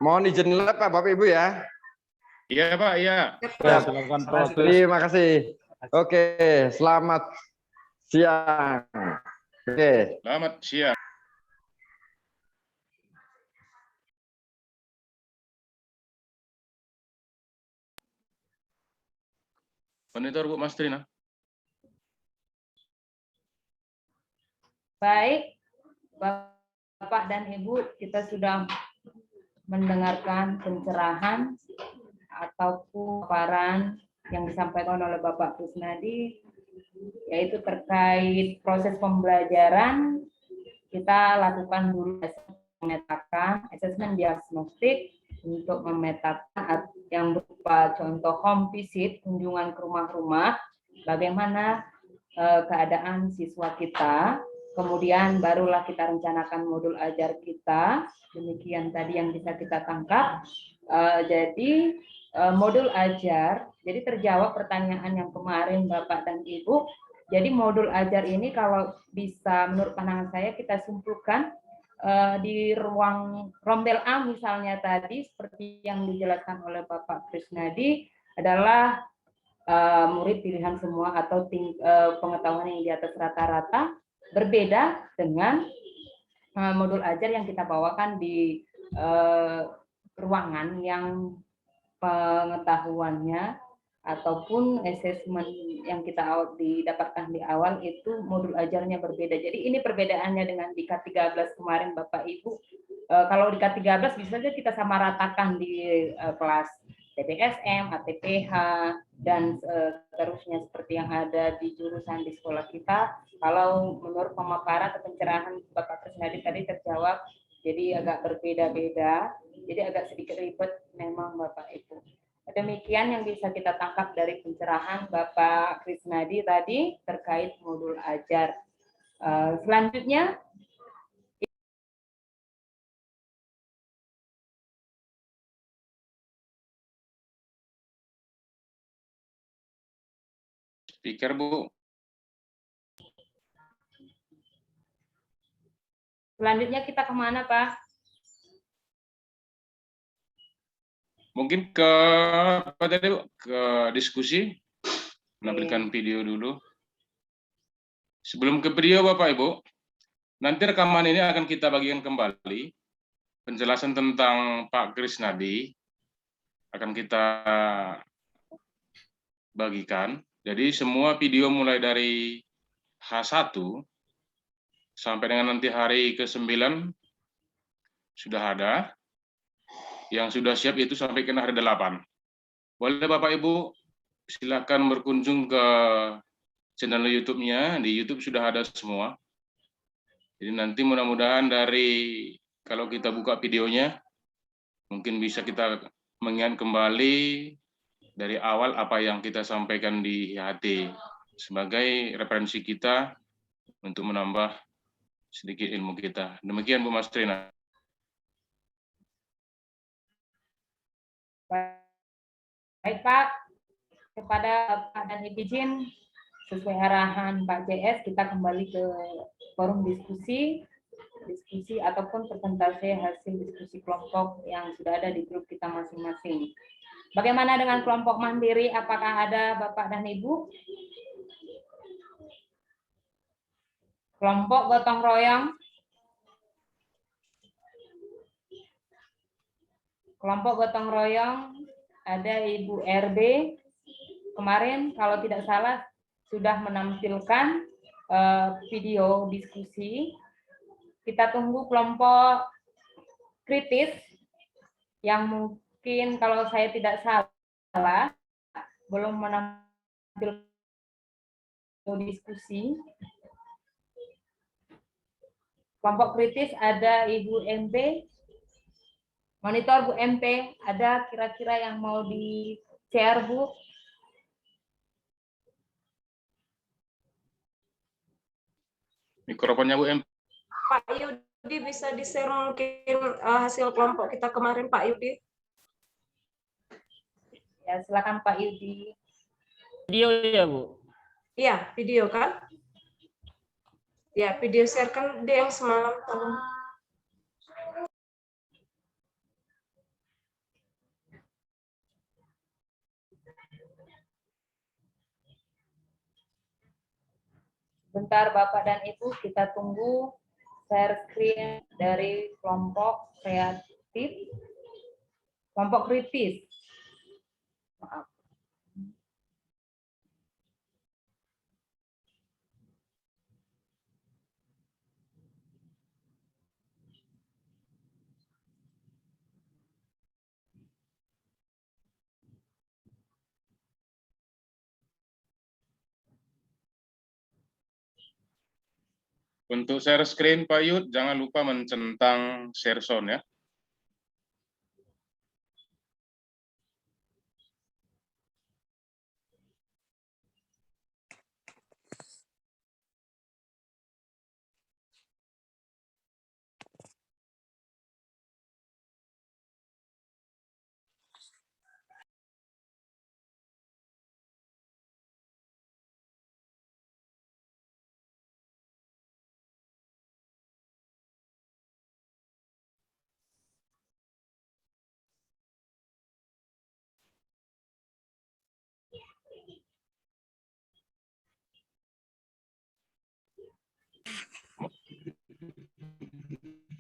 Mohon izin lab Pak Bapak Ibu ya. Iya Pak, iya. Ya, silakan Pak Agus. Terima kasih. Oke, selamat siang. Oke. Selamat siang. Monitor Bu Mas Trina. Baik, Bapak dan Ibu, kita sudah mendengarkan pencerahan ataupun paparan yang disampaikan oleh Bapak Krisnadi, yaitu terkait proses pembelajaran. Kita lakukan dulu memetakan asesmen diagnostik untuk memetakan yang berupa contoh home visit, kunjungan ke rumah-rumah, bagaimana keadaan siswa kita. Kemudian barulah kita rencanakan modul ajar kita. Demikian tadi yang bisa kita tangkap. Jadi modul ajar, jadi terjawab pertanyaan yang kemarin Bapak dan Ibu. Jadi modul ajar ini kalau bisa menurut pandangan saya kita simpulkan di ruang rombel A misalnya tadi seperti yang dijelaskan oleh Bapak Krisnadi adalah murid pilihan semua atau pengetahuan yang di atas rata-rata, berbeda dengan modul ajar yang kita bawakan di ruangan yang pengetahuannya ataupun asesmen yang kita didapatkan di awal itu modul ajarnya berbeda. Jadi ini perbedaannya dengan di K13 kemarin Bapak Ibu. Kalau di K13 bisa saja kita sama ratakan di kelas TPSM, ATPH, dan seterusnya seperti yang ada di jurusan di sekolah kita. Kalau menurut pemaparan atau pencerahan Bapak Krisnadi tadi terjawab, jadi agak berbeda-beda, jadi agak sedikit ribet memang Bapak Ibu. Demikian yang bisa kita tangkap dari pencerahan Bapak Krisnadi tadi terkait modul ajar. Selanjutnya, Speaker Bu. selanjutnya kita kemana Pak? Mungkin ke apa tadi Bu? Ke diskusi. Menampilkan video dulu. Sebelum ke video Bapak Ibu, nanti rekaman ini akan kita bagikan kembali. Penjelasan tentang Pak Krisnadi akan kita bagikan. Jadi semua video mulai dari H1 sampai dengan nanti hari ke-9 sudah ada. Yang sudah siap itu sampai ke hari 8. Boleh Bapak Ibu silakan berkunjung ke channel YouTube-nya. Di YouTube sudah ada semua. Jadi nanti mudah-mudahan dari kalau kita buka videonya, mungkin bisa kita mengingat kembali dari awal apa yang kita sampaikan di HT sebagai referensi kita untuk menambah sedikit ilmu kita. Demikian Bu Mas Trina. Baik Pak, kepada Pak dan Ibu izin sesuai arahan Pak JS kita kembali ke forum diskusi ataupun presentasi hasil diskusi kelompok yang sudah ada di grup kita masing-masing. Bagaimana dengan kelompok mandiri? Apakah ada Bapak dan Ibu? Kelompok gotong royong? Kelompok gotong royong ada Ibu RB. Kemarin kalau tidak salah sudah menampilkan video diskusi. Kita tunggu kelompok kritis yang mungkin kalau saya tidak salah belum menampilkan diskusi. Kelompok kritis ada Ibu MP. Monitor Bu MP, ada kira-kira yang mau di-share Bu? Mikrofonnya Bu MP. Pak Yudi bisa di-share mungkin hasil kelompok kita kemarin Pak Yudi? Ya, silakan Pak Yudi. Video ya Bu? Iya, video kan? Ya, video share kan dia yang semalam. Bentar Bapak dan Ibu, kita tunggu share screen dari kelompok kreatif, kelompok kritis. Maaf. Untuk share screen Pak Yud, jangan lupa mencentang share sound ya.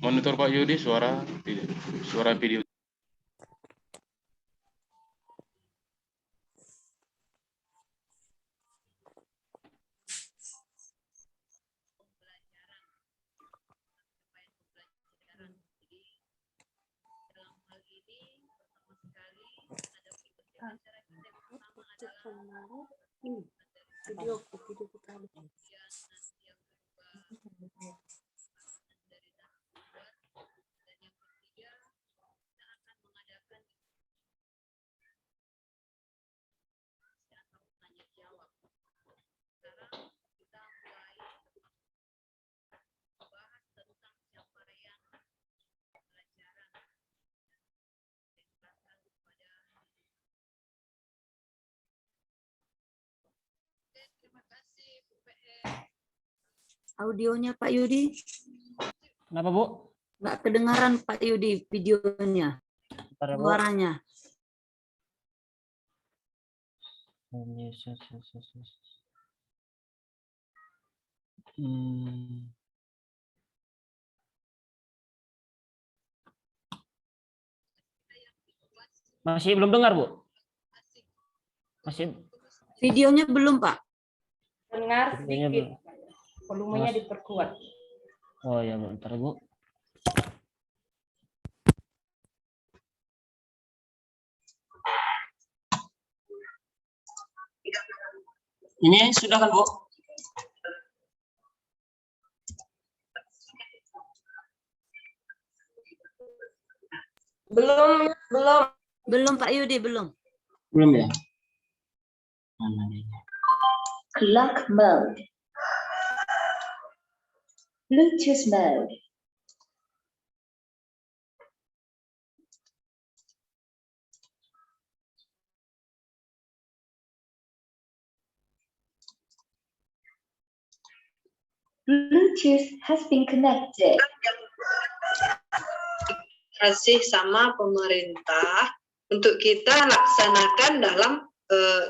Monitor Pak Yudi, suara video. Video kita. Audionya Pak Yudi. Kenapa, Bu? Nggak kedengaran Pak Yudi videonya, Bentar ya, Bu. suaranya. Masih belum dengar, Bu? Masih Videonya belum Pak. Dengar Videonya sedikit, volumenya Mas. diperkuat. Oh ya, Bu. Bentar, Bu. Ini sudah kan, Bu? Belum. Belum Pak Yudi, belum. Belum ya? Mana nih? Clock mode. Bluetooth mode. Bluetooth has been connected. Kasih sama pemerintah untuk kita laksanakan dalam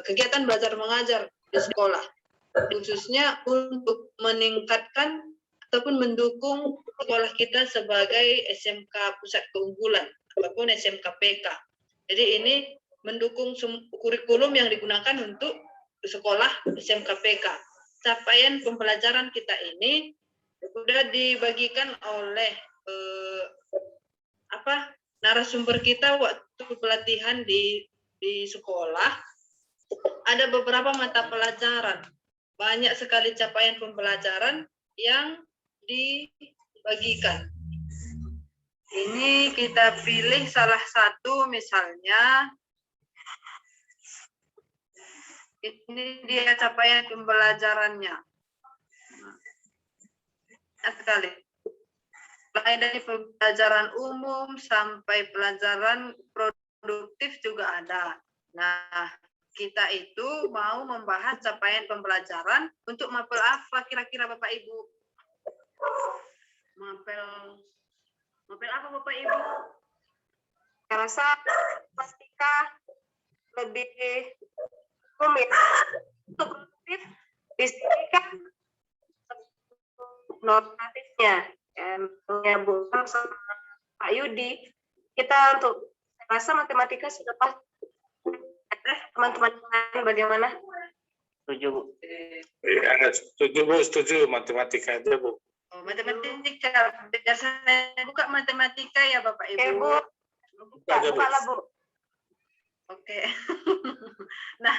kegiatan belajar mengajar di sekolah, khususnya untuk meningkatkan ataupun mendukung sekolah kita sebagai SMK pusat keunggulan ataupun SMK PK. Jadi ini mendukung kurikulum yang digunakan untuk sekolah SMK PK. Capaian pembelajaran kita ini sudah dibagikan oleh narasumber kita waktu pelatihan di sekolah. Ada beberapa mata pelajaran, banyak sekali capaian pembelajaran yang dibagikan. Ini kita pilih salah satu, misalnya ini dia capaian pembelajarannya. Sekali. Mulai dari pelajaran umum sampai pelajaran produktif juga ada. Nah, kita itu mau membahas capaian pembelajaran untuk mapel apa kira-kira Bapak Ibu? Mapel apa Bapak Ibu? Saya rasa pastika lebih rumit. Untuk produktif, di sini kan normatifnya. Ya Bu sama Pak Yudi, kita untuk rasa matematika sudah pas. Teman-teman bagaimana? Setuju, Bu. Ya, setuju Bu, setuju matematika aja Bu. Oh, matematika. Biar saya buka matematika ya Bapak Ibu. Bu. Aja, Bu. Buka lah Bu. Oke. Nah,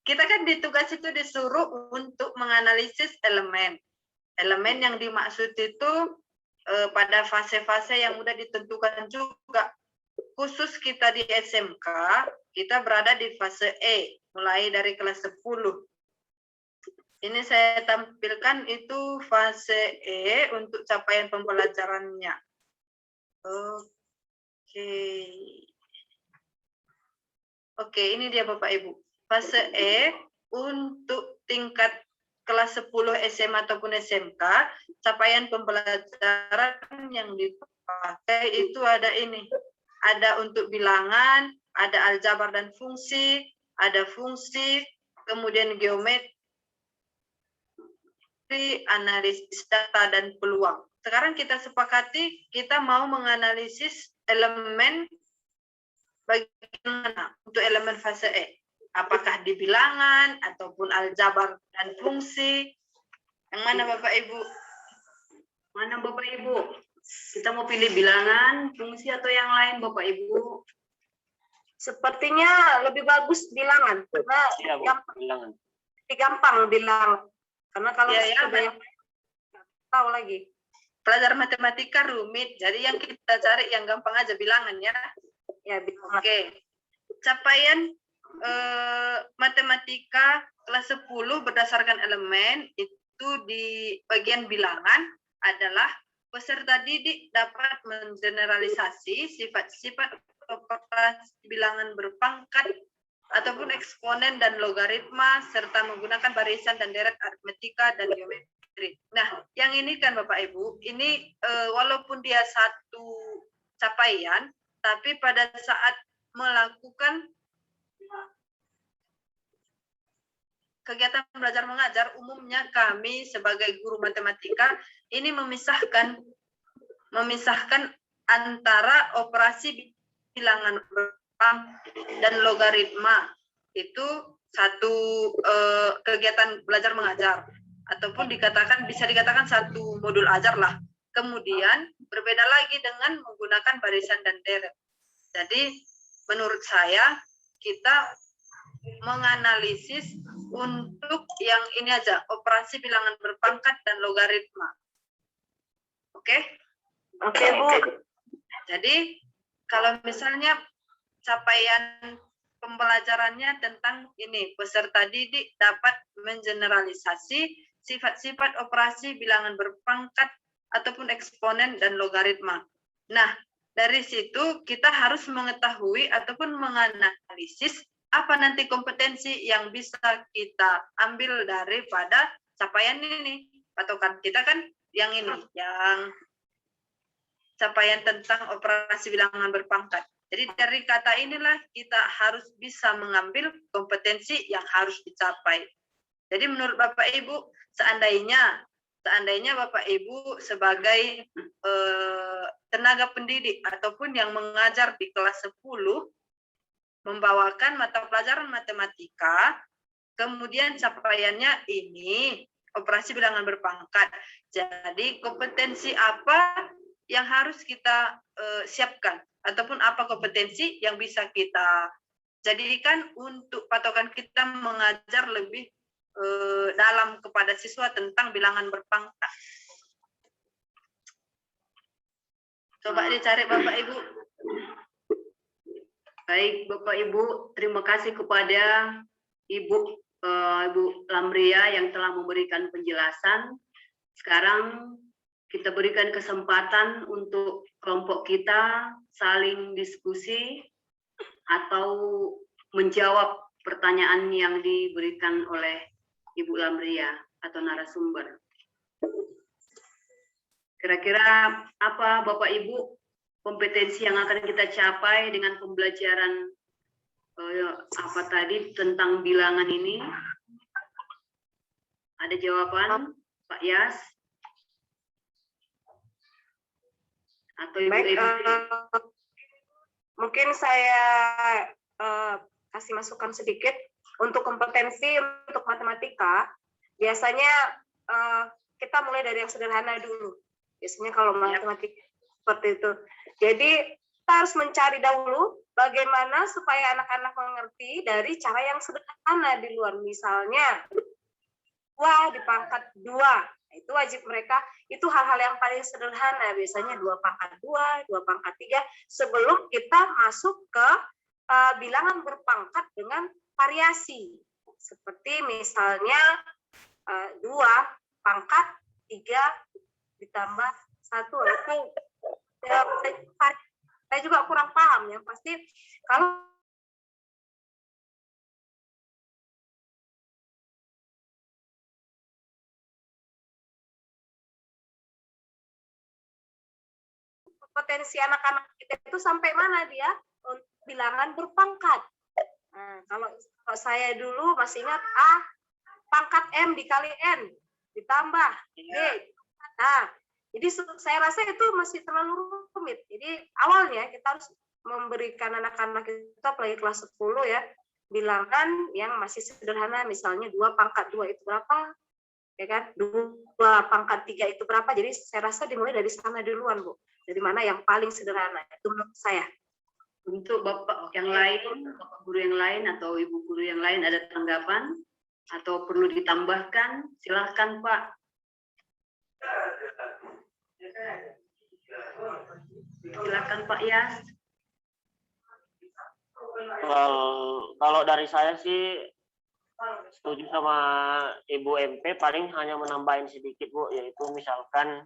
kita kan ditugas itu disuruh untuk menganalisis elemen. Elemen yang dimaksud itu pada fase-fase yang sudah ditentukan juga. Khusus kita di SMK, kita berada di fase E, mulai dari kelas 10. Ini saya tampilkan itu fase E untuk capaian pembelajarannya. Oke, ini dia Bapak Ibu. Fase E untuk tingkat kelas 10 SMA ataupun SMK, capaian pembelajaran yang dipakai itu ada ini. Ada untuk bilangan, ada aljabar dan fungsi, ada fungsi, kemudian geometri, analisis data dan peluang. Sekarang kita sepakati, kita mau menganalisis elemen bagian mana untuk elemen fase E. Apakah di bilangan, ataupun aljabar dan fungsi. Yang mana Bapak Ibu? Mana Bapak Ibu? Kita mau pilih bilangan, fungsi atau yang lain Bapak Ibu? Sepertinya lebih bagus bilangan, karena Iya, Bu. gampang, Bilangan. gampang bilang. Karena kalau Ya, ya, sudah yang tahu lagi. Pelajaran matematika rumit, jadi yang kita cari yang gampang aja bilangan ya. Ya, bilangan. Oke. Capaian matematika kelas 10 berdasarkan elemen itu di bagian bilangan adalah peserta didik dapat mengeneralisasi sifat-sifat operasi bilangan berpangkat ataupun eksponen dan logaritma serta menggunakan barisan dan deret aritmetika dan geometri. Nah, yang ini kan Bapak Ibu, ini walaupun dia satu capaian, tapi pada saat melakukan kegiatan belajar mengajar, umumnya kami sebagai guru matematika ini memisahkan antara operasi bilangan dan logaritma. Itu satu kegiatan belajar mengajar, ataupun bisa dikatakan satu modul ajar lah. Kemudian berbeda lagi dengan menggunakan barisan dan deret. Jadi menurut saya kita menganalisis untuk yang ini aja, operasi bilangan berpangkat dan logaritma. Oke? Oke, Bu. Jadi kalau misalnya capaian pembelajarannya tentang ini, peserta didik dapat mengeneralisasi sifat-sifat operasi bilangan berpangkat ataupun eksponen dan logaritma. Nah, dari situ kita harus mengetahui ataupun menganalisis apa nanti kompetensi yang bisa kita ambil daripada capaian ini. Patokan kita kan yang ini, yang capaian tentang operasi bilangan berpangkat. Jadi dari kata inilah kita harus bisa mengambil kompetensi yang harus dicapai. Jadi menurut Bapak Ibu, seandainya Bapak Ibu sebagai tenaga pendidik ataupun yang mengajar di kelas 10 membawakan mata pelajaran matematika, kemudian capaiannya ini operasi bilangan berpangkat. Jadi kompetensi apa yang harus kita siapkan ataupun apa kompetensi yang bisa kita jadikan untuk patokan kita mengajar lebih dalam kepada siswa tentang bilangan berpangkat. Coba dicari Bapak Ibu. Baik Bapak Ibu, terima kasih kepada Ibu Lamria yang telah memberikan penjelasan. Sekarang kita berikan kesempatan untuk kelompok kita saling diskusi atau menjawab pertanyaan yang diberikan oleh Ibu Lamria atau narasumber. Kira-kira apa Bapak Ibu kompetensi yang akan kita capai dengan pembelajaran apa tadi tentang bilangan ini? Ada jawaban, Pak Yas? Atau Ibu Baik, Ibu? mungkin saya kasih masukan sedikit untuk kompetensi untuk matematika. Biasanya kita mulai dari yang sederhana dulu. Biasanya kalau matematika seperti itu. Jadi kita harus mencari dahulu bagaimana supaya anak-anak mengerti dari cara yang sederhana di luar. Misalnya 2 dipangkat 2. Itu wajib mereka, itu hal-hal yang paling sederhana, biasanya 2 pangkat 2, 2 pangkat 3, sebelum kita masuk ke bilangan berpangkat dengan variasi. Seperti misalnya 2 pangkat 3 ditambah 1. Saya juga kurang paham, yang pasti kalau potensi anak-anak kita itu sampai mana dia untuk bilangan berpangkat. Nah, kalau saya dulu masih ingat pangkat M dikali N ditambah D. Nah, jadi saya rasa itu masih terlalu rumit. Jadi awalnya kita harus memberikan anak-anak kita apalagi kelas 10 ya, bilangan yang masih sederhana, misalnya 2 pangkat 2 itu berapa? Ya kan? 2 pangkat 3 itu berapa? Jadi saya rasa dimulai dari sana duluan, Bu. Dari mana yang paling sederhana, itu menurut saya. Untuk Bapak yang lain, Bapak guru yang lain atau Ibu guru yang lain ada tanggapan atau perlu ditambahkan, silahkan Pak. Silahkan Pak Yas. Kalau dari saya sih setuju sama Ibu MP, paling hanya menambahin sedikit Bu, yaitu misalkan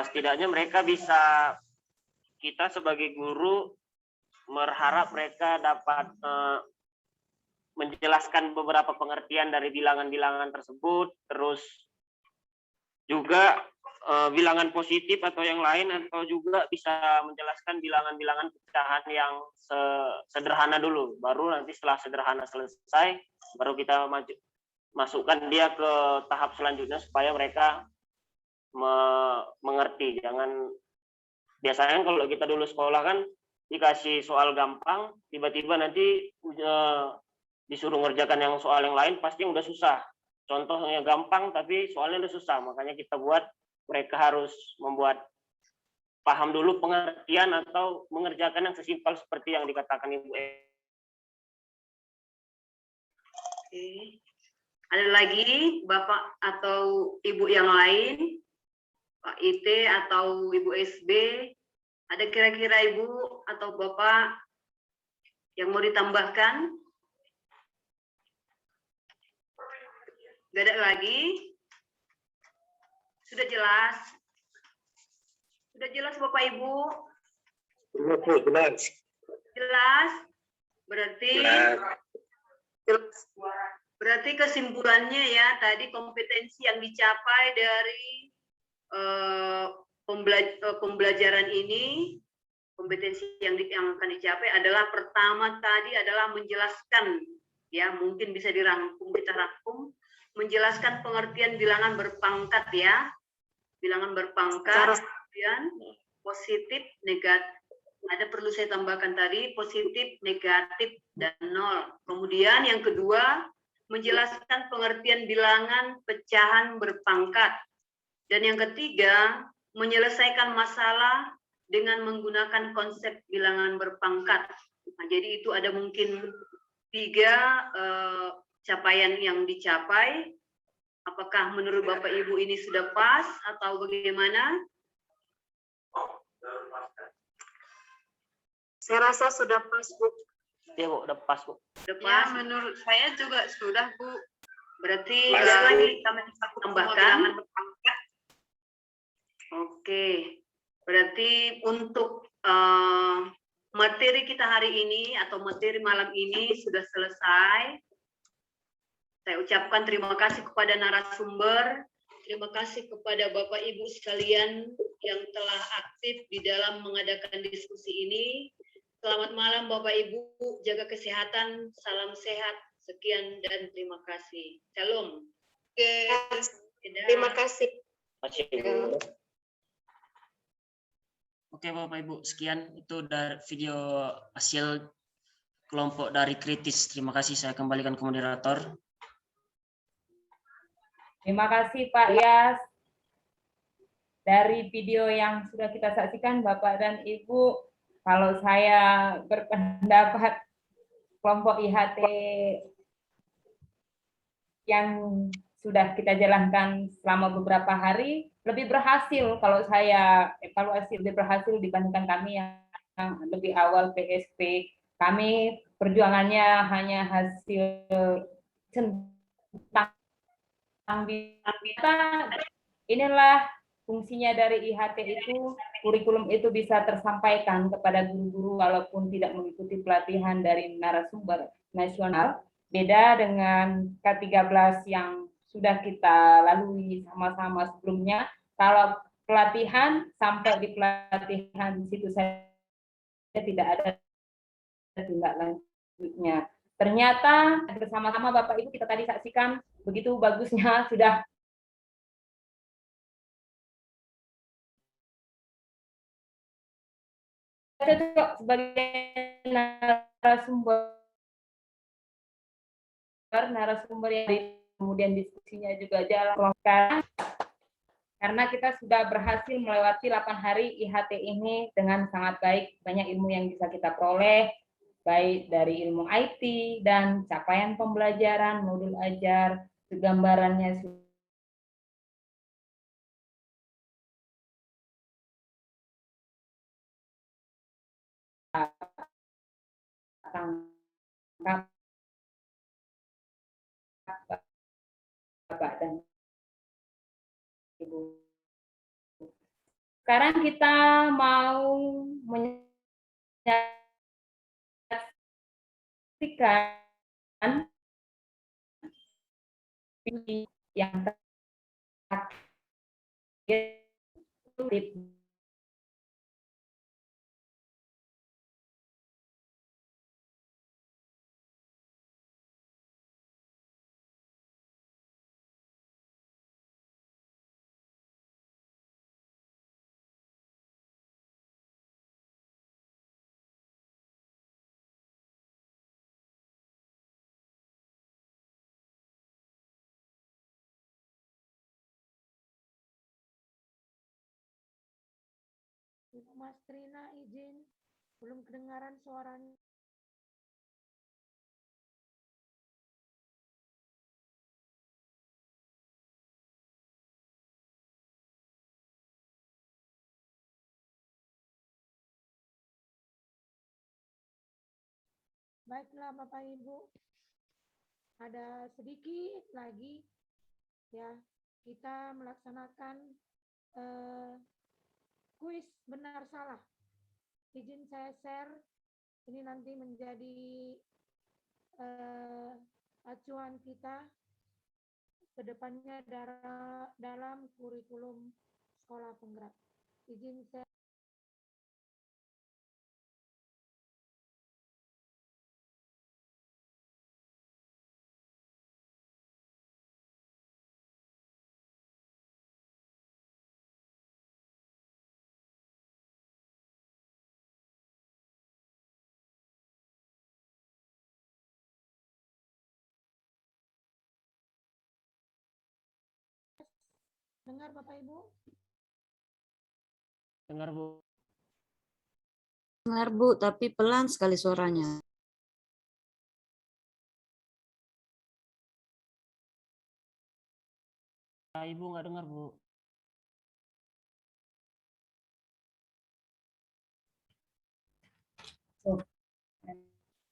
setidaknya mereka bisa, kita sebagai guru berharap mereka dapat menjelaskan beberapa pengertian dari bilangan-bilangan tersebut, terus juga bilangan positif atau yang lain, atau juga bisa menjelaskan bilangan-bilangan pecahan yang sederhana dulu, baru nanti setelah sederhana selesai baru kita masukkan dia ke tahap selanjutnya supaya mereka mengerti. Jangan, biasanya kalau kita dulu sekolah kan dikasih soal gampang, tiba-tiba nanti disuruh ngerjakan yang soal yang lain, pasti udah susah. Contohnya gampang tapi soalnya udah susah, makanya kita buat mereka harus membuat paham dulu pengertian atau mengerjakan yang sesimpel seperti yang dikatakan Ibu E. Oke. Ada lagi Bapak atau Ibu yang lain? Pak IT atau Ibu SB, ada kira-kira Ibu atau Bapak yang mau ditambahkan? Gak ada lagi? Sudah jelas? Sudah jelas Bapak Ibu? Jelas. Jelas? Berarti kesimpulannya ya, tadi kompetensi yang dicapai dari pembelajaran ini, kompetensi yang akan dicapai adalah pertama tadi adalah menjelaskan, ya mungkin bisa dirangkum, kita rangkum, menjelaskan pengertian bilangan berpangkat ya, bilangan berpangkat, kemudian positif, negatif, ada perlu saya tambahkan tadi, positif, negatif, dan nol. Kemudian yang kedua, menjelaskan pengertian bilangan pecahan berpangkat. Dan yang ketiga, menyelesaikan masalah dengan menggunakan konsep bilangan berpangkat. Nah, jadi itu ada mungkin 3 capaian yang dicapai. Apakah menurut Bapak Ibu ini sudah pas atau bagaimana? Saya rasa sudah pas, Bu. Ya Bu, udah pas Bu. Sudah pas? Ya, menurut saya juga sudah, Bu. Berarti ada lagi kami tambahkan. Oke, berarti untuk materi kita hari ini atau materi malam ini sudah selesai. Saya ucapkan terima kasih kepada narasumber, terima kasih kepada Bapak Ibu sekalian yang telah aktif di dalam mengadakan diskusi ini. Selamat malam Bapak Ibu, jaga kesehatan, salam sehat, sekian dan terima kasih. Shalom. Terima kasih. Terima kasih Bu. Oke Bapak Ibu, sekian itu dari video hasil kelompok dari kritis. Terima kasih, saya kembalikan ke moderator. Terima kasih Pak Yas. Dari video yang sudah kita saksikan Bapak dan Ibu, kalau saya berpendapat kelompok IHT yang sudah kita jalankan selama beberapa hari lebih berhasil, kalau saya evaluasi lebih berhasil dibandingkan kami yang lebih awal PSP. Kami perjuangannya hanya hasil tentang kita. Inilah fungsinya dari IHT itu, kurikulum itu bisa tersampaikan kepada guru-guru walaupun tidak mengikuti pelatihan dari narasumber nasional. Beda dengan K13 yang sudah kita lalui sama-sama sebelumnya. Kalau pelatihan, sampai di pelatihan di situ saja tidak ada tindak lanjutnya. Ternyata bersama-sama Bapak Ibu kita tadi saksikan begitu bagusnya sudah cocok sebagai narasumber yang kemudian diskusinya juga jalan karena kita sudah berhasil melewati 8 hari IHT ini dengan sangat baik. Banyak ilmu yang bisa kita peroleh, baik dari ilmu IT dan capaian pembelajaran, modul ajar, gambarannya tangkap Bapak dan Ibu. Sekarang kita mau menyaksikan yang terakhir Ibu Mas Trina izin, belum kedengaran suaranya. Baiklah Bapak Ibu, ada sedikit lagi ya kita melaksanakan kuis benar salah. Izin saya share, ini nanti menjadi acuan kita ke depannya dalam kurikulum sekolah penggerak. Izin saya dengar Bapak Ibu? Dengar Bu. Dengar Bu, tapi pelan sekali suaranya. Ibu nggak dengar Bu.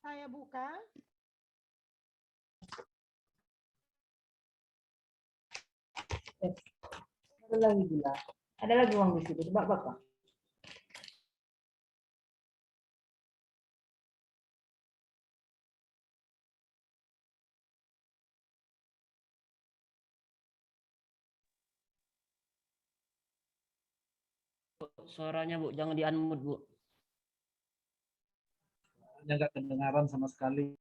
Saya buka. Ada lagi gila. Ada lagi uang di situ, coba Bapak. Suaranya Bu, jangan di-unmute Bu. Nggak kedengaran sama sekali.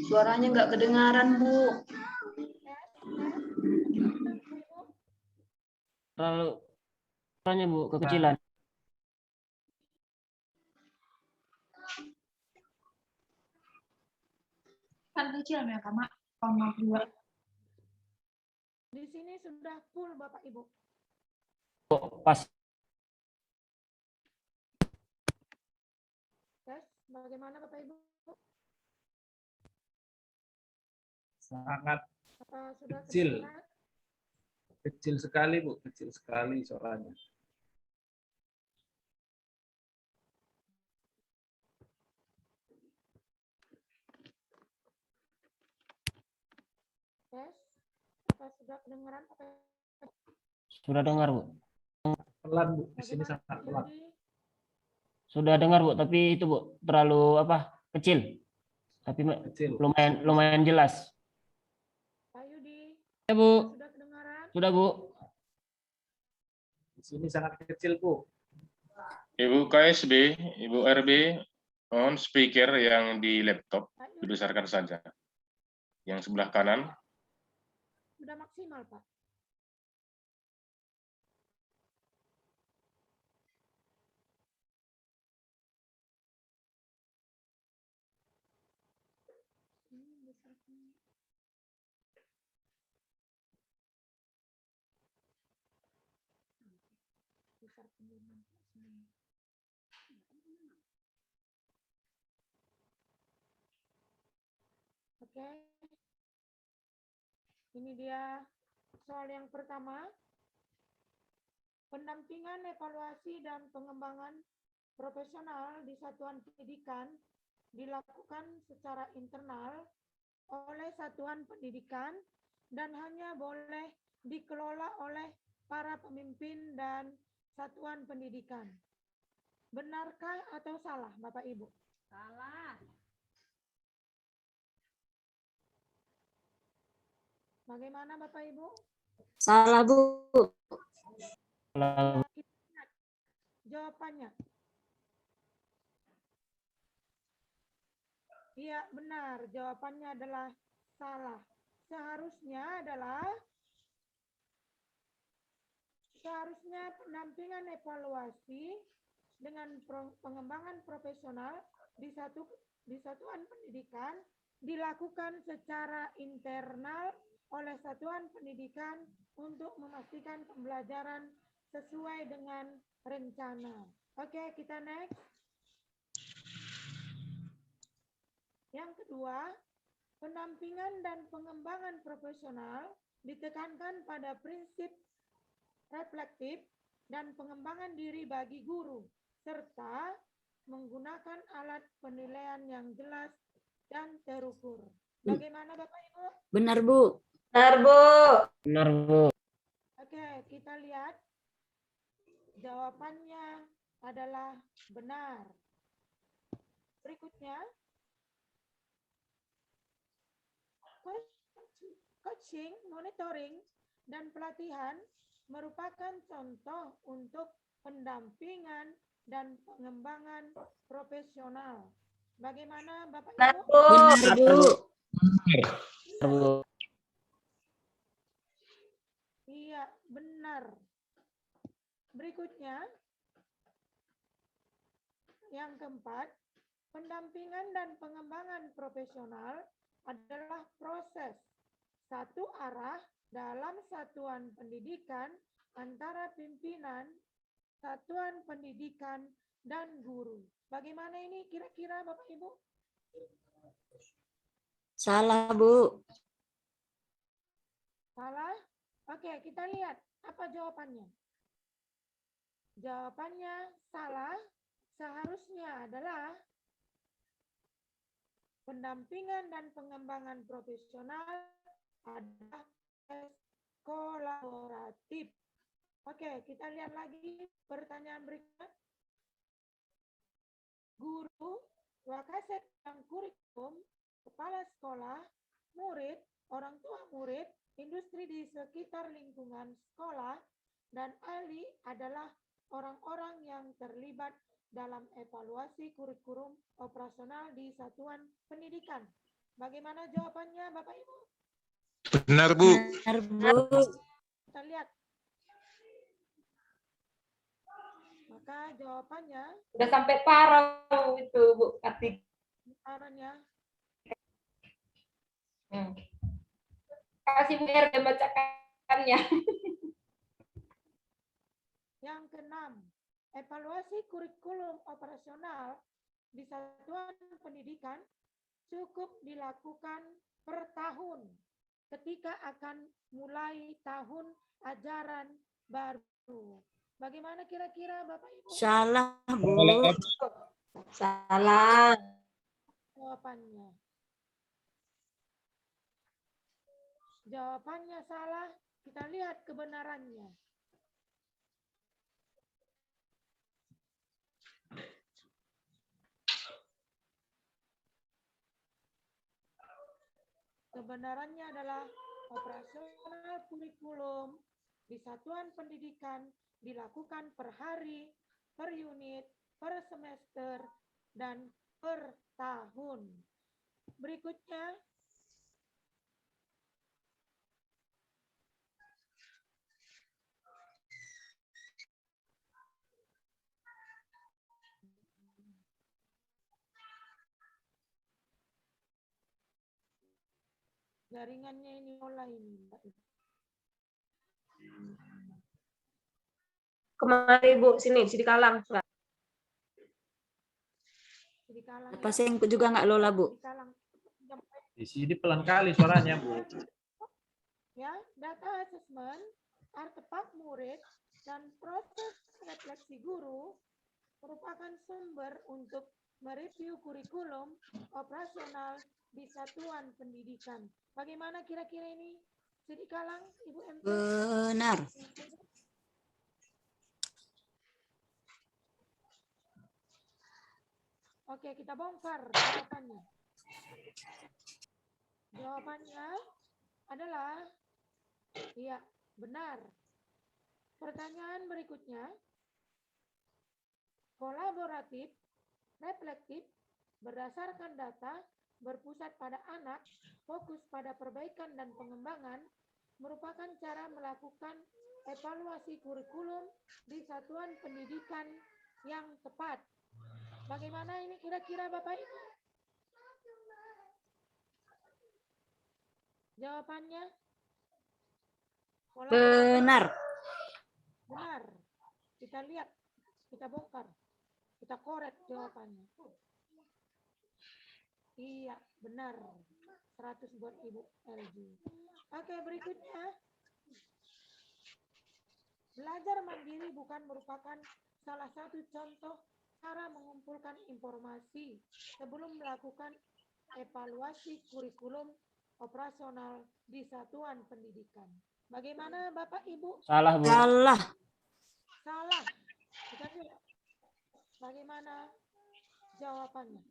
Suaranya nggak kedengaran, Bu. Terlalu suaranya Bu kekecilan. Kan kecil ya, Kak, Mak. Di sini sudah full Bapak Ibu. Pas. Tes, bagaimana Bapak Ibu? Sangat Apa sudah kecil. kedengaran? Kecil sekali, Bu. Kecil sekali suaranya. Tes, apa sudah kedengaran? Sudah dengar Bu. Pelan, Bu. Di sini sangat pelan. Sudah dengar Bu, tapi itu Bu terlalu apa? Kecil. Tapi Kecil. lumayan jelas. Pak Yudi, Ya Bu. sudah kedengaran? Sudah Bu. Di sini sangat kecil, Bu. Ibu KSB, Ibu RB, on speaker yang di laptop dibesarkan saja. Yang sebelah kanan. Sudah maksimal, Pak. Oke. Ini dia soal yang pertama. Pendampingan, evaluasi, dan pengembangan profesional di satuan pendidikan dilakukan secara internal oleh satuan pendidikan dan hanya boleh dikelola oleh para pemimpin dan satuan pendidikan. Benarkah atau salah, Bapak Ibu? Salah. Bagaimana Bapak Ibu? Salah, Bu. Jawabannya. Iya, benar. Jawabannya adalah salah. Seharusnya pendampingan evaluasi dengan pengembangan profesional di satuan pendidikan dilakukan secara internal oleh satuan pendidikan untuk memastikan pembelajaran sesuai dengan rencana. Oke, kita next. Yang kedua, pendampingan dan pengembangan profesional ditekankan pada prinsip reflektif dan pengembangan diri bagi guru, serta menggunakan alat penilaian yang jelas dan terukur. Bagaimana Bapak Ibu? Benar, Bu. Benar, Bu. Benar Bu. Oke, kita lihat. Jawabannya adalah benar. Berikutnya, coaching, monitoring, dan pelatihan merupakan contoh untuk pendampingan dan pengembangan profesional. Bagaimana Bapak Ibu? Benar, Bu. Benar Bu. Iya, benar. Berikutnya, yang keempat, pendampingan dan pengembangan profesional adalah proses satu arah dalam satuan pendidikan antara pimpinan, satuan pendidikan, dan guru. Bagaimana ini kira-kira Bapak Ibu? Salah, Bu. Salah? Oke, kita lihat apa jawabannya. Jawabannya salah. Seharusnya adalah pendampingan dan pengembangan profesional adalah kolaboratif. Oke, kita lihat lagi pertanyaan berikutnya. Guru, Wakasek dan kurikulum, kepala sekolah, murid, orang tua murid, industri di sekitar lingkungan sekolah, dan ahli adalah orang-orang yang terlibat dalam evaluasi kurikulum operasional di satuan pendidikan. Bagaimana jawabannya Bapak Ibu? Benar, Bu. Benar, Bu. Kita lihat. Maka jawabannya Udah sampai parau itu Bu Kartik. caranya Kasih biar dia bacakannya. yang keenam, evaluasi kurikulum operasional di satuan pendidikan cukup dilakukan per tahun ketika akan mulai tahun ajaran baru. Bagaimana kira-kira Bapak Ibu? Salah, Bu. Salah. Jawabannya. Jawabannya salah. Kita lihat kebenarannya. Kebenarannya adalah operasional kurikulum di satuan pendidikan dilakukan per hari, per unit, per semester, dan per tahun. Berikutnya, jaringannya ini mulai ini, Mbak. Kemari Bu, sini kalang. Apa sengku juga nggak lola, Bu? Di sini pelan kali suaranya, Bu. Ya, data asesmen, artefak murid, dan proses refleksi guru merupakan sumber untuk mereview kurikulum operasional di satuan pendidikan. Bagaimana kira-kira ini? Sidi Kalang, Ibu MP? Benar. Oke, kita bongkar jawabannya. Jawabannya adalah iya, benar. Pertanyaan berikutnya, kolaboratif, reflektif, berdasarkan data, berpusat pada anak, fokus pada perbaikan dan pengembangan, merupakan cara melakukan evaluasi kurikulum di satuan pendidikan yang tepat. Bagaimana ini kira-kira Bapak Ibu? Jawabannya? Benar. Benar. Kita lihat, kita bongkar, kita korek jawabannya. Iya, benar. 100 buat Ibu LG. Oke, berikutnya. Belajar mandiri bukan merupakan salah satu contoh cara mengumpulkan informasi sebelum melakukan evaluasi kurikulum operasional di satuan pendidikan. Bagaimana Bapak Ibu? Salah, Bu. Salah. Salah. Kita lihat. Bagaimana jawabannya?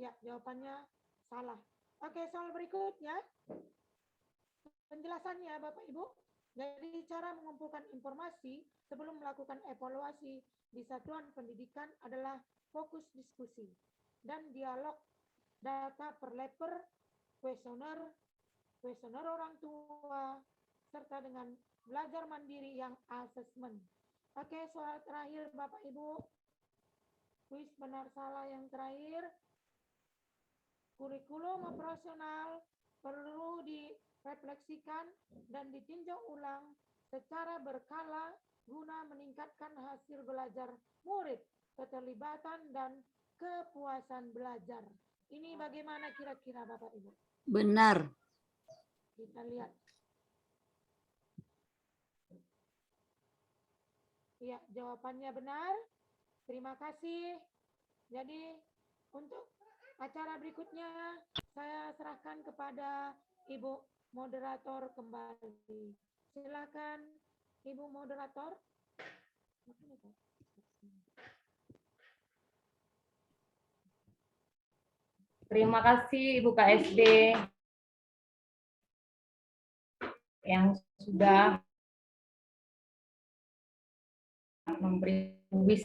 Ya, jawabannya salah. Oke, soal berikutnya. Penjelasannya Bapak Ibu. Jadi cara mengumpulkan informasi sebelum melakukan evaluasi di satuan pendidikan adalah fokus diskusi dan dialog, data per leper, kuesioner orang tua, serta dengan belajar mandiri yang asesmen. Oke, soal terakhir Bapak Ibu. Kuis benar salah yang terakhir. Kurikulum operasional perlu direfleksikan dan ditinjau ulang secara berkala guna meningkatkan hasil belajar murid, keterlibatan, dan kepuasan belajar. Ini bagaimana kira-kira Bapak Ibu? Benar. Kita lihat. Ya, jawabannya benar. Terima kasih. Jadi, untuk acara berikutnya, saya serahkan kepada Ibu Moderator kembali. Silakan, Ibu Moderator. Terima kasih Ibu KSD yang sudah memberi wis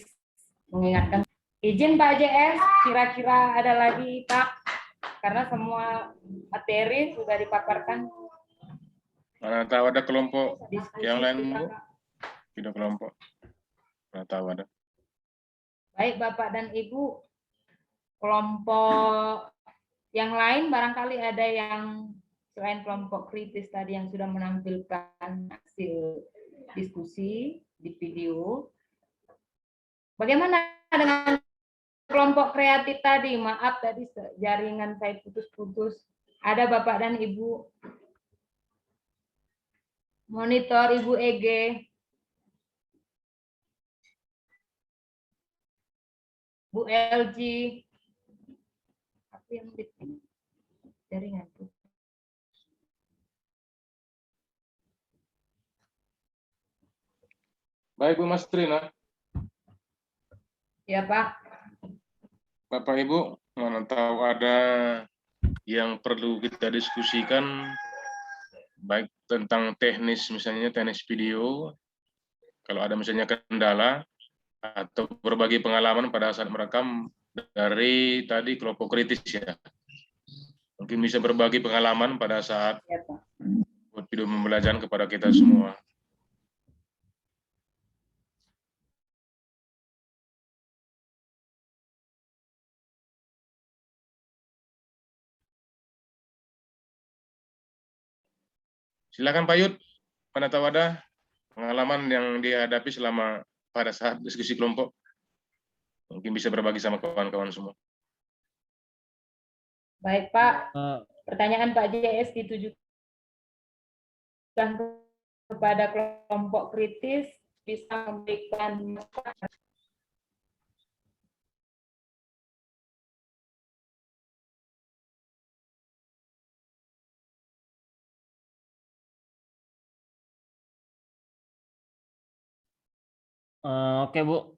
mengingatkan. Izin Pak JS, kira-kira ada lagi Pak? Karena semua materi sudah dipaparkan. Mana tahu ada kelompok Diskusi yang lain, kita, Bu? Kak. Tidak kelompok. Mana tahu ada. Baik Bapak dan Ibu, kelompok yang lain barangkali ada yang selain kelompok kritis tadi yang sudah menampilkan hasil diskusi di video. Bagaimana dengan kelompok kreatif tadi? Maaf tadi jaringan saya putus-putus. Ada Bapak dan Ibu? Monitor Ibu Ege. Bu LG. Apa yang jaringan tuh? Baik, Bu Mas Trina. Ya, Pak. Bapak Ibu, mana tahu ada yang perlu kita diskusikan, baik tentang teknis, misalnya teknis video, kalau ada misalnya kendala, atau berbagi pengalaman pada saat merekam dari tadi kelompok kritis ya. Mungkin bisa berbagi pengalaman pada saat buat video pembelajaran kepada kita semua. Silakan Pak Yud, mana tahu ada pengalaman yang dihadapi selama pada saat diskusi kelompok. Mungkin bisa berbagi sama kawan-kawan semua. Baik Pak, pertanyaan Pak JS ditujukan kepada kelompok kritis, bisa memberikan Oke Bu,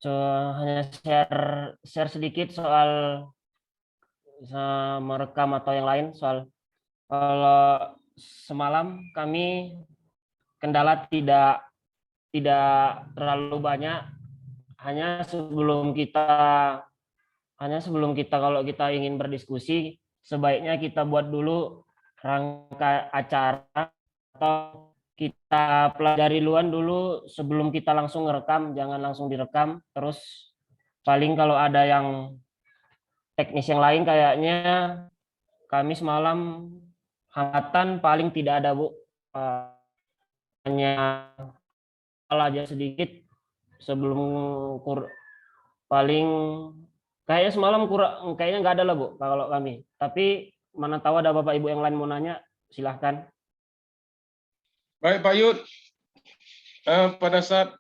hanya share sedikit soal merekam atau yang lain soal kalau semalam kami kendala tidak terlalu banyak, hanya sebelum kita kalau kita ingin berdiskusi sebaiknya kita buat dulu rangka acara atau kita pelajari duluan dulu sebelum kita langsung ngerekam, jangan langsung direkam. Terus paling kalau ada yang teknis yang lain kayaknya kami semalam hambatan paling tidak ada Bu, hanya aja sedikit sebelum paling kayaknya semalam kayaknya nggak ada lah Bu kalau kami. Tapi mana tahu ada Bapak Ibu yang lain mau nanya, silahkan. Baik Pak Yud, pada saat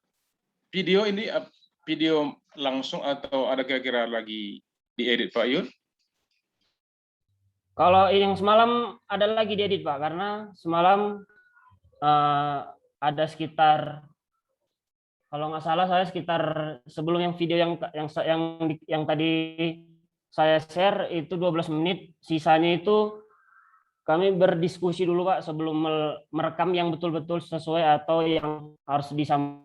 video ini video langsung atau ada kira-kira lagi diedit Pak Yud? Kalau yang semalam ada lagi diedit Pak, karena semalam ada sekitar, kalau nggak salah saya sekitar sebelum yang video yang tadi saya share itu 12 menit, sisanya itu kami berdiskusi dulu Pak sebelum merekam yang betul-betul sesuai atau yang harus disampaikan.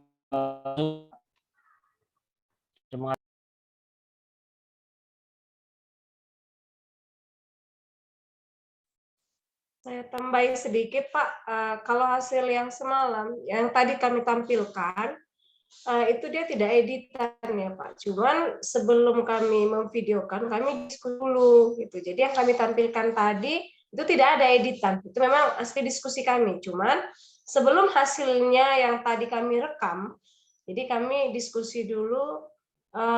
Saya tambahin sedikit Pak, kalau hasil yang semalam, yang tadi kami tampilkan, itu dia tidak editan ya Pak. Cuman sebelum kami memvideokan, kami diskusi dulu gitu. Jadi yang kami tampilkan tadi itu tidak ada editan. Itu memang asli diskusi kami. Cuman sebelum hasilnya yang tadi kami rekam, jadi kami diskusi dulu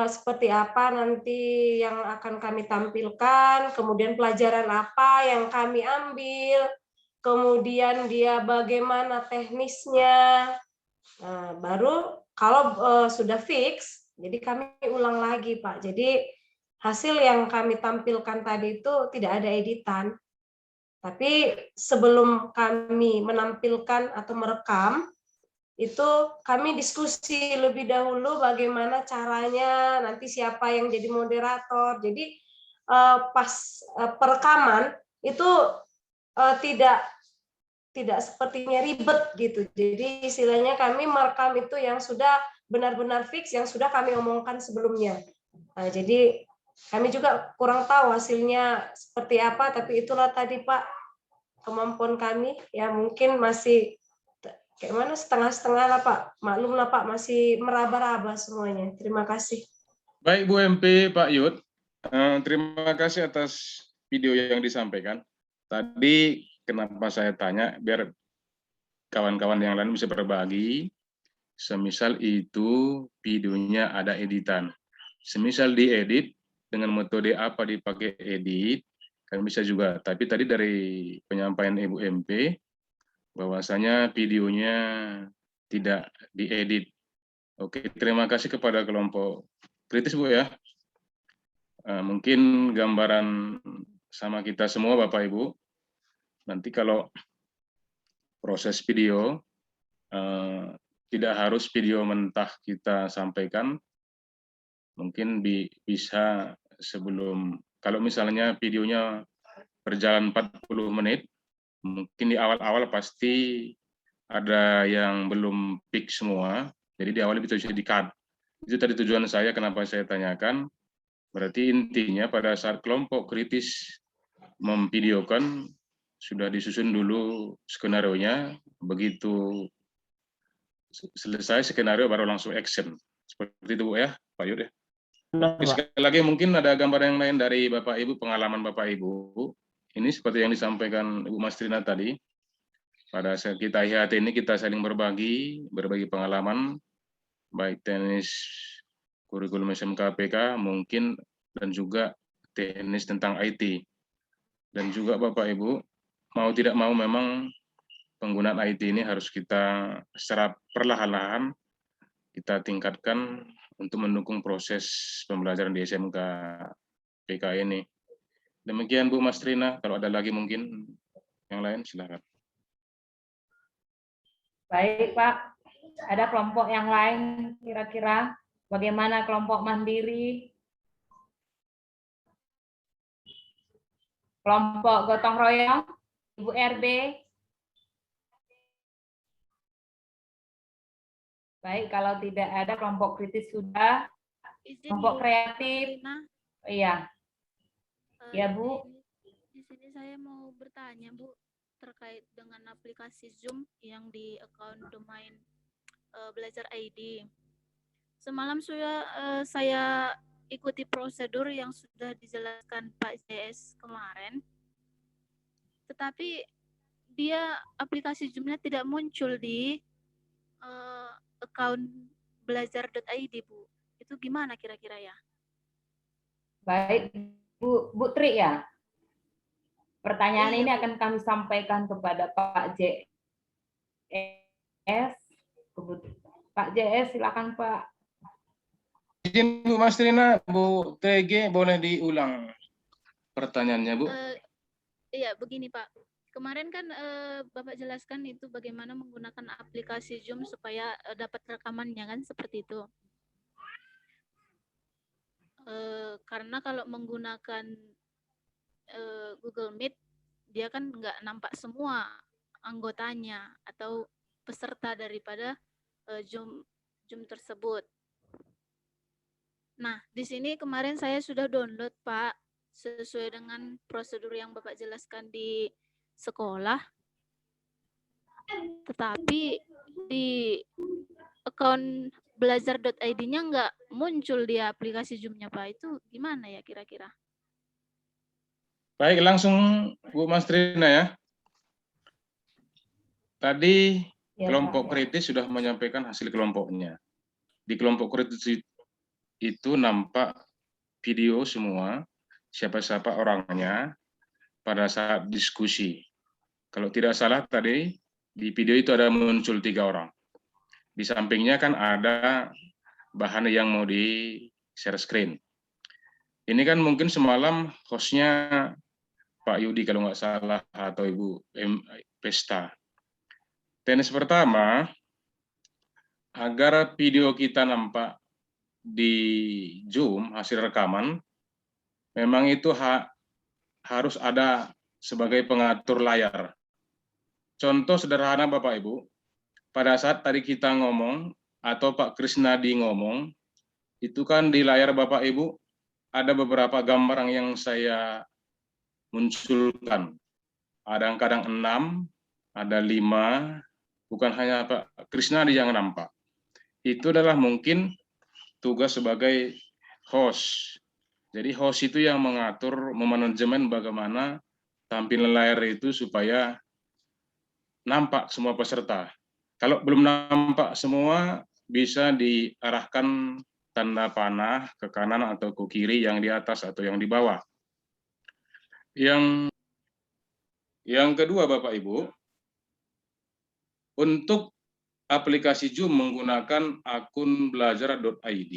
seperti apa nanti yang akan kami tampilkan, kemudian pelajaran apa yang kami ambil, kemudian dia bagaimana teknisnya. Nah, baru kalau sudah fix, jadi kami ulang lagi Pak. Jadi hasil yang kami tampilkan tadi itu tidak ada editan. Tapi sebelum kami menampilkan atau merekam, itu kami diskusi lebih dahulu bagaimana caranya, nanti siapa yang jadi moderator. Jadi pas perekaman itu tidak tidak sepertinya ribet gitu. Jadi istilahnya kami merekam itu yang sudah benar-benar fix, yang sudah kami omongkan sebelumnya. Nah, jadi kami juga kurang tahu hasilnya seperti apa, tapi itulah tadi Pak kemampuan kami, ya mungkin masih kayak mana setengah-setengah lah Pak. Maklum lah Pak, masih meraba-raba semuanya. Terima kasih. Baik Bu MP, Pak Yud, terima kasih atas video yang disampaikan. Tadi kenapa saya tanya, biar kawan-kawan yang lain bisa berbagi, semisal itu videonya ada editan. Semisal diedit, dengan metode apa dipakai edit, kan bisa juga. Tapi tadi dari penyampaian Ibu MP, bahwasanya videonya tidak diedit. Oke, terima kasih kepada kelompok kritis Bu ya. Mungkin gambaran sama kita semua Bapak Ibu, nanti kalau proses video, tidak harus video mentah kita sampaikan, mungkin bisa sebelum, kalau misalnya videonya berjalan 40 menit, mungkin di awal-awal pasti ada yang belum peak semua, jadi di awal bisa di-cut. Itu tadi tujuan saya kenapa saya tanyakan, berarti intinya pada saat kelompok kritis memvideokan, sudah disusun dulu skenario-nya, begitu selesai skenario baru langsung action. Seperti itu Bu ya, Pak Yud ya. Sekali lagi mungkin ada gambar yang lain dari Bapak Ibu, pengalaman Bapak Ibu. Ini seperti yang disampaikan Ibu Mastrina tadi. Pada saat kita IHT ini kita saling berbagi pengalaman, baik teknis kurikulum SMK-PK mungkin, dan juga teknis tentang IT. Dan juga Bapak Ibu, mau tidak mau memang penggunaan IT ini harus kita secara perlahan-lahan kita tingkatkan untuk mendukung proses pembelajaran di SMK PK ini. Demikian Bu Mastrina, kalau ada lagi mungkin yang lain silakan. Baik Pak, ada kelompok yang lain kira-kira bagaimana kelompok mandiri, kelompok gotong royong, Ibu RB. Baik, kalau tidak ada kelompok kritis sudah, kelompok kreatif. Iya. Ya, Bu. Di sini saya mau bertanya, Bu, terkait dengan aplikasi Zoom yang di account domain Belajar ID. Semalam saya ikuti prosedur yang sudah dijelaskan Pak JS kemarin, tetapi dia aplikasi Zoom-nya tidak muncul di account belajar.id, Bu. Itu gimana kira-kira ya? Baik, Bu Tri ya. Pertanyaan ini akan kami sampaikan kepada Pak JS. Pak JS, silakan Pak. Izin Bu Mastrina, Bu TG boleh diulang pertanyaannya Bu? Iya, begini Pak. Kemarin kan Bapak jelaskan itu bagaimana menggunakan aplikasi Zoom supaya dapat rekamannya kan, seperti itu. Karena kalau menggunakan Google Meet, dia kan nggak nampak semua anggotanya atau peserta daripada Zoom tersebut. Nah, di sini kemarin saya sudah download Pak, sesuai dengan prosedur yang Bapak jelaskan di sekolah, tetapi di account belajar.id-nya nggak muncul di aplikasi Zoom-nya Pak. Itu gimana ya kira-kira? Baik, langsung Bu Mastrina ya. Tadi kelompok kritis sudah menyampaikan hasil kelompoknya. Di kelompok kritis itu nampak video semua, siapa-siapa orangnya pada saat diskusi. Kalau tidak salah tadi di video itu ada muncul 3 orang. Di sampingnya kan ada bahan yang mau di share screen. Ini kan mungkin semalam hostnya Pak Yudi kalau nggak salah atau Ibu Pesta. Teknis pertama, agar video kita nampak di Zoom hasil rekaman, memang itu harus ada sebagai pengatur layar. contoh sederhana Bapak Ibu, pada saat tadi kita ngomong atau Pak Krisnadi ngomong, itu kan di layar Bapak Ibu ada beberapa gambar yang saya munculkan. Ada kadang 6, ada 5, bukan hanya Pak Krisnadi yang nampak. Itu adalah mungkin tugas sebagai host. Jadi host itu yang mengatur, memanajemen bagaimana tampilan layar itu supaya nampak semua peserta. Kalau belum nampak semua, bisa diarahkan tanda panah ke kanan atau ke kiri, yang di atas atau yang di bawah. Yang kedua Bapak Ibu, untuk aplikasi Zoom menggunakan akun belajar.id,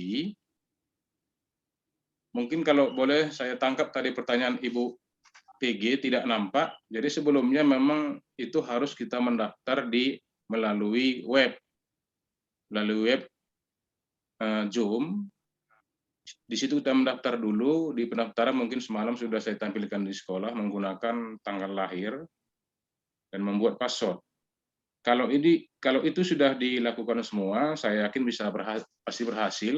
mungkin kalau boleh saya tangkap tadi pertanyaan Ibu TG tidak nampak, jadi sebelumnya memang itu harus kita mendaftar melalui web Zoom. Di situ kita mendaftar dulu, di pendaftaran mungkin semalam sudah saya tampilkan di sekolah menggunakan tanggal lahir dan membuat password. Kalau itu sudah dilakukan semua, saya yakin pasti berhasil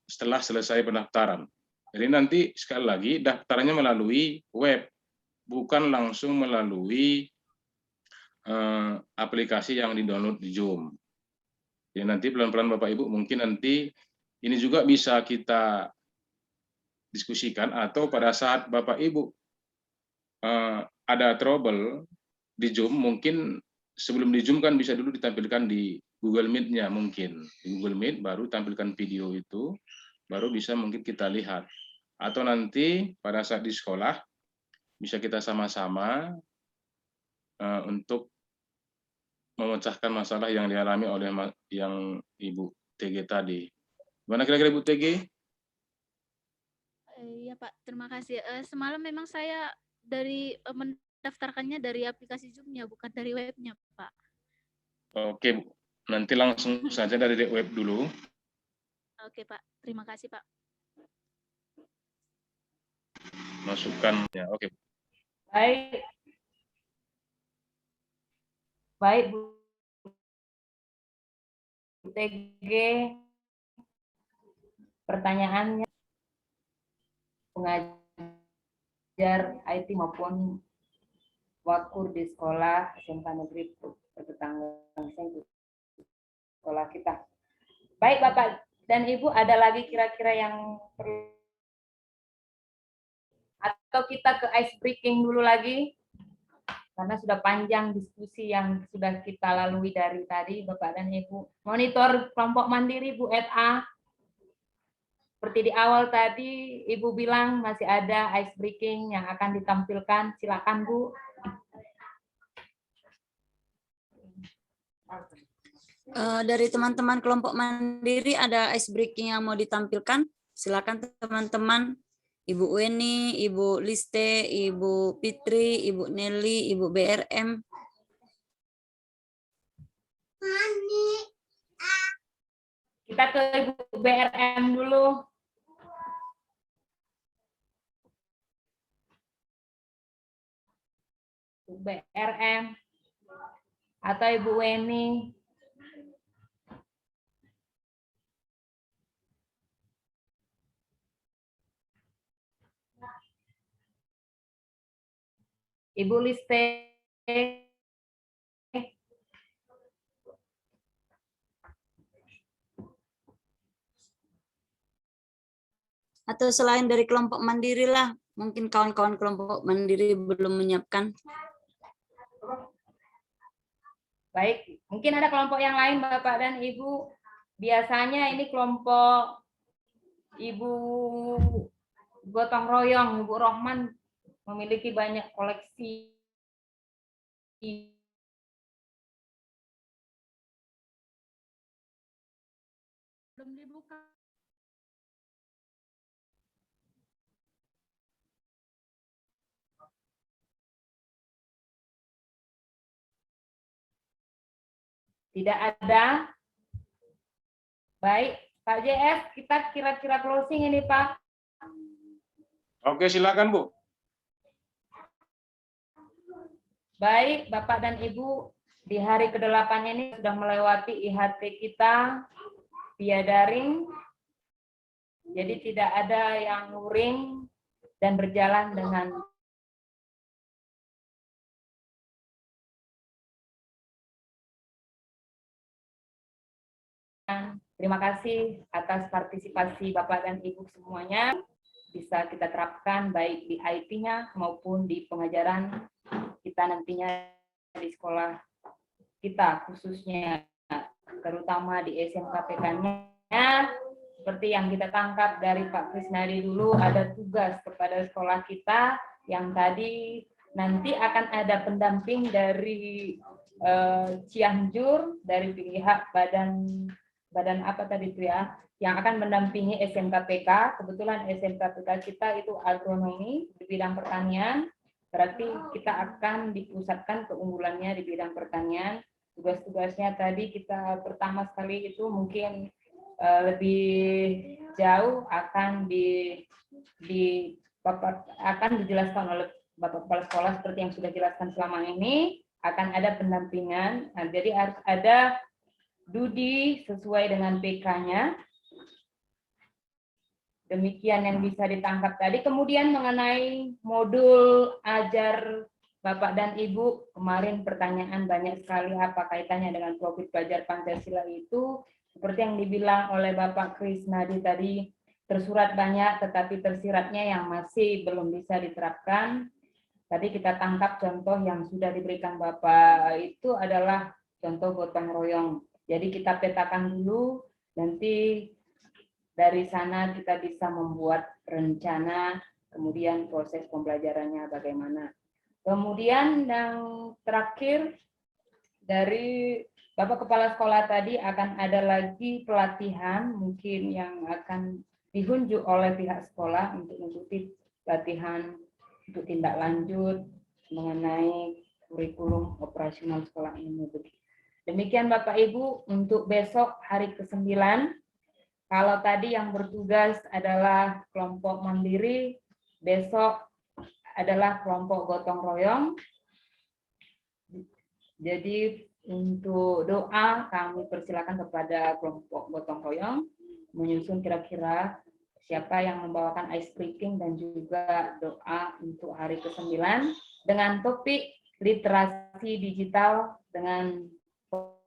setelah selesai pendaftaran. Jadi nanti sekali lagi daftarnya melalui web, bukan langsung melalui aplikasi yang di-download di Zoom. Jadi nanti pelan-pelan Bapak Ibu mungkin nanti ini juga bisa kita diskusikan, atau pada saat Bapak Ibu ada trouble di Zoom, mungkin sebelum di Zoom kan bisa dulu ditampilkan di Google Meet-nya mungkin. Di Google Meet baru tampilkan video itu, baru bisa mungkin kita lihat. Atau nanti pada saat di sekolah, bisa kita sama-sama untuk memecahkan masalah yang dialami oleh yang Ibu TG tadi. Gimana kira-kira Ibu TG? Iya Pak, terima kasih. Semalam memang saya mendaftarkannya dari aplikasi Zoom-nya, bukan dari webnya, Pak. Oke, Bu. Nanti langsung saja dari web dulu. Oke, Pak. Terima kasih, Pak. Masukkan ya, oke. Baik. Baik, Bu TG. Pertanyaannya, pengajar IT maupun wakur di sekolah SMK Negeri Tetangga sekolah kita. Baik Bapak dan Ibu, ada lagi kira-kira yang perlu atau kita ke ice breaking dulu lagi? Karena sudah panjang diskusi yang sudah kita lalui dari tadi Bapak dan Ibu. Monitor kelompok mandiri Bu ETA. Seperti di awal tadi Ibu bilang masih ada ice breaking yang akan ditampilkan. Silakan Bu. Dari teman-teman kelompok mandiri ada ice breaking yang mau ditampilkan. Silakan teman-teman. Ibu Weni, Ibu Liste, Ibu Fitri, Ibu Nelly, Ibu BRM. Kita ke Ibu BRM dulu. Ibu BRM atau Ibu Weni. Ibu Liste. Atau selain dari kelompok mandiri lah, mungkin kawan-kawan kelompok mandiri belum menyiapkan. Baik, mungkin ada kelompok yang lain Bapak dan Ibu. Biasanya ini kelompok Ibu Gotong Royong, Ibu Rohman memiliki banyak koleksi belum dibuka. Tidak ada. Baik, Pak JS, kita kira-kira closing ini, Pak. Oke, silakan, Bu. Baik, Bapak dan Ibu, di hari ke-8 ini sudah melewati IHT kita via daring. Jadi tidak ada yang luring dan berjalan dengan terima kasih atas partisipasi Bapak dan Ibu semuanya. Bisa kita terapkan baik di IT-nya maupun di pengajaran kita nantinya di sekolah kita, khususnya terutama di SMKPK-nya. Seperti yang kita tangkap dari Pak Krisnadi dulu, ada tugas kepada sekolah kita yang tadi nanti akan ada pendamping dari Cianjur, dari pihak badan apa tadi itu ya, yang akan mendampingi SMKPK. Kebetulan SMKPK kita itu agronomi di bidang pertanian, berarti kita akan dipusatkan keunggulannya di bidang pertanian. Tugas-tugasnya tadi kita pertama sekali itu mungkin lebih jauh akan akan dijelaskan oleh Bapak Kepala Sekolah seperti yang sudah jelaskan selama ini. Akan ada pendampingan, nah, jadi harus ada Dudi sesuai dengan PK-nya. Demikian yang bisa ditangkap tadi. Kemudian mengenai modul ajar Bapak dan Ibu, kemarin pertanyaan banyak sekali apa kaitannya dengan profit belajar Pancasila itu. Seperti yang dibilang oleh Bapak Krisnadi tadi, tersurat banyak tetapi tersiratnya yang masih belum bisa diterapkan. Tadi kita tangkap contoh yang sudah diberikan Bapak itu adalah contoh gotong royong. Jadi kita petakan dulu, nanti dari sana kita bisa membuat rencana, kemudian proses pembelajarannya bagaimana. Kemudian yang terakhir dari Bapak Kepala Sekolah tadi akan ada lagi pelatihan mungkin yang akan dihunjuk oleh pihak sekolah untuk mengikuti pelatihan untuk tindak lanjut mengenai kurikulum operasional sekolah ini. Demikian Bapak Ibu untuk besok hari ke-9. Kalau tadi yang bertugas adalah kelompok mandiri, besok adalah kelompok gotong royong. Jadi untuk doa kami persilakan kepada kelompok gotong royong menyusun kira-kira siapa yang membawakan ice breaking dan juga doa untuk hari ke-9 dengan topik literasi digital dengan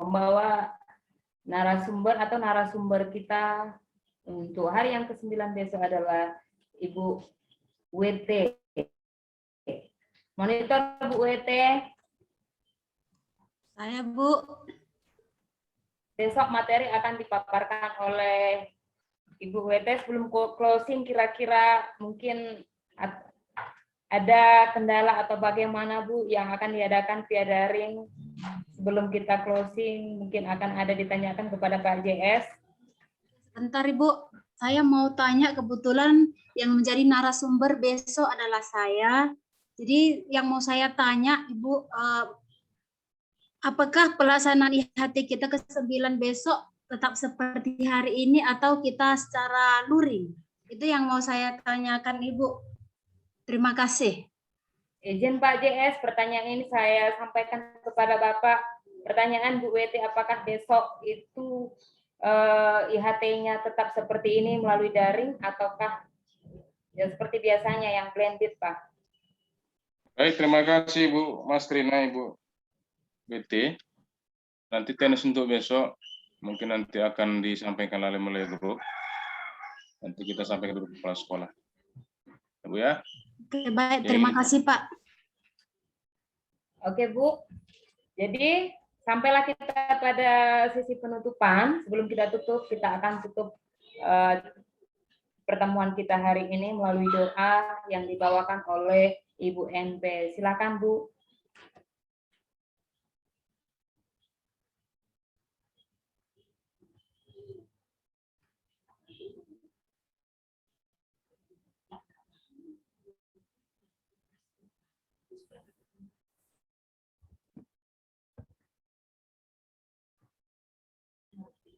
membawa narasumber kita untuk hari yang ke-9 besok adalah Ibu WT. Monitor Bu WT. Saya Bu. Besok materi akan dipaparkan oleh Ibu WT. Sebelum closing kira-kira mungkin ada kendala atau bagaimana Bu yang akan diadakan via daring sebelum kita closing, mungkin akan ada ditanyakan kepada Pak JS. Bentar Ibu, saya mau tanya, kebetulan yang menjadi narasumber besok adalah saya. Jadi yang mau saya tanya Ibu, apakah pelaksanaan IHT kita ke-9 besok tetap seperti hari ini atau kita secara luring? Itu yang mau saya tanyakan Ibu. Terima kasih. Izin Pak JS, pertanyaan ini saya sampaikan kepada Bapak. Pertanyaan Bu WT, apakah besok itu IHT-nya tetap seperti ini melalui daring ataukah ya seperti biasanya yang blended, Pak? Baik, terima kasih Bu Mas Trina, Ibu BT. Nanti teknis untuk besok mungkin nanti akan disampaikan melalui grup. Nanti kita sampaikan ke kepala sekolah. Bu ya. Oke, baik, terima kasih Pak. Oke Bu. Jadi sampailah kita pada sesi penutupan. Sebelum kita tutup, kita akan tutup pertemuan kita hari ini melalui doa yang dibawakan oleh Ibu NP. Silakan Bu.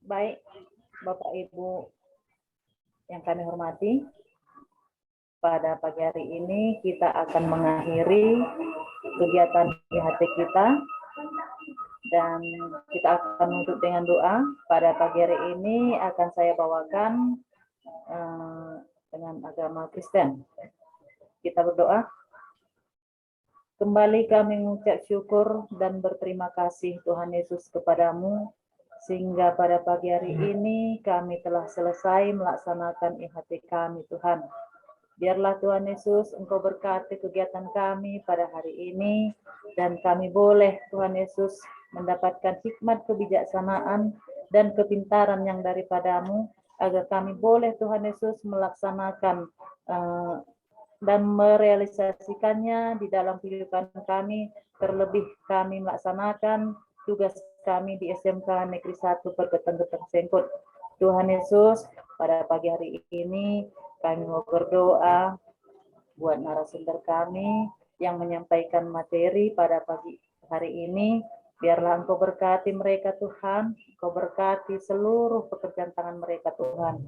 Baik, Bapak Ibu yang kami hormati, pada pagi hari ini kita akan mengakhiri kegiatan IHT kita. Dan kita akan menutup dengan doa. Pada pagi hari ini akan saya bawakan dengan agama Kristen. Kita berdoa. Kembali kami mengucap syukur dan berterima kasih Tuhan Yesus kepadamu, sehingga pada pagi hari ini kami telah selesai melaksanakan IHT kami Tuhan. Biarlah Tuhan Yesus Engkau berkati kegiatan kami pada hari ini, dan kami boleh Tuhan Yesus mendapatkan hikmat kebijaksanaan dan kepintaran yang daripadamu, agar kami boleh Tuhan Yesus melaksanakan dan merealisasikannya di dalam kehidupan kami, terlebih kami melaksanakan tugas kami di SMK Negeri 1 Pergeteng-Geteng Sengkut. Tuhan Yesus, pada pagi hari ini kami mau berdoa buat narasumber kami yang menyampaikan materi pada pagi hari ini. Biarlah Engkau berkati mereka Tuhan, Engkau berkati seluruh pekerjaan tangan mereka Tuhan.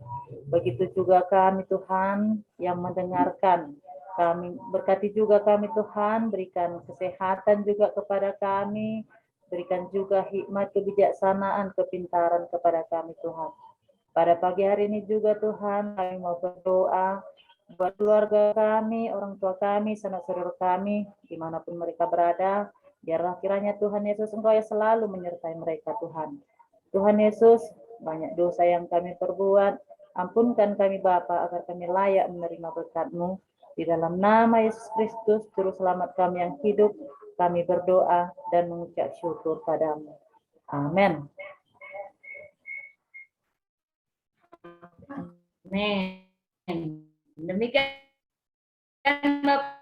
Begitu juga kami Tuhan yang mendengarkan. Kami berkati juga kami Tuhan, berikan kesehatan juga kepada kami, berikan juga hikmat kebijaksanaan, kepintaran kepada kami Tuhan. Pada pagi hari ini juga Tuhan, kami mau berdoa buat keluarga kami, orang tua kami, sanak saudara kami, dimanapun mereka berada. Biarlah kiranya Tuhan Yesus Engkau yang selalu menyertai mereka Tuhan. Tuhan Yesus, banyak dosa yang kami perbuat, ampunkan kami Bapa agar kami layak menerima berkat-Mu. Di dalam nama Yesus Kristus, Juru Selamat kami yang hidup, kami berdoa dan mengucap syukur padamu. Amin. Amin. Demikian Bapak